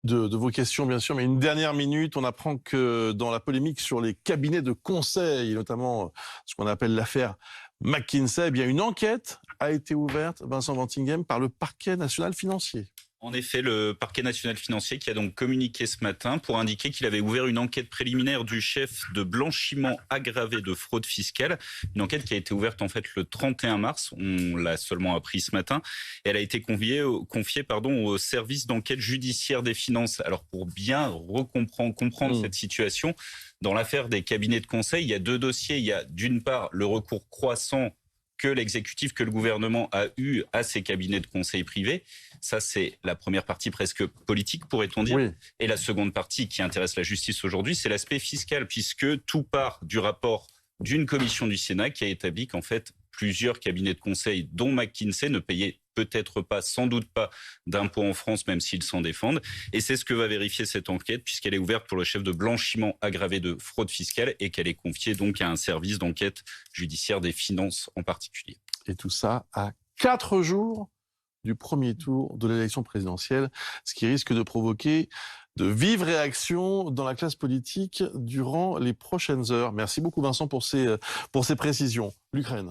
de vos questions, bien sûr, mais une dernière minute, on apprend que dans la polémique sur les cabinets de conseil, notamment ce qu'on appelle l'affaire McKinsey, eh bien une enquête a été ouverte, Vincent Vantinghem, par le parquet national financier. En effet, le parquet national financier qui a donc communiqué ce matin pour indiquer qu'il avait ouvert une enquête préliminaire du chef de blanchiment aggravé de fraude fiscale. Une enquête qui a été ouverte en fait le 31 mars, on l'a seulement appris ce matin. Et elle a été confiée au service d'enquête judiciaire des finances. Alors pour bien comprendre cette situation, dans l'affaire des cabinets de conseil, il y a deux dossiers. Il y a d'une part le recours croissant que l'exécutif, que le gouvernement a eu à ces cabinets de conseil privés. Ça, c'est la première partie presque politique, pourrait-on dire. Oui. Et la seconde partie qui intéresse la justice aujourd'hui, c'est l'aspect fiscal, puisque tout part du rapport d'une commission du Sénat qui a établi qu'en fait, plusieurs cabinets de conseil, dont McKinsey, ne payaient peut-être pas, sans doute pas, d'impôts en France, même s'ils s'en défendent. Et c'est ce que va vérifier cette enquête, puisqu'elle est ouverte pour le chef de blanchiment aggravé de fraude fiscale et qu'elle est confiée donc à un service d'enquête judiciaire des finances en particulier. Et tout ça à 4 jours du premier tour de l'élection présidentielle, ce qui risque de provoquer de vives réactions dans la classe politique durant les prochaines heures. Merci beaucoup Vincent pour ces précisions. L'Ukraine.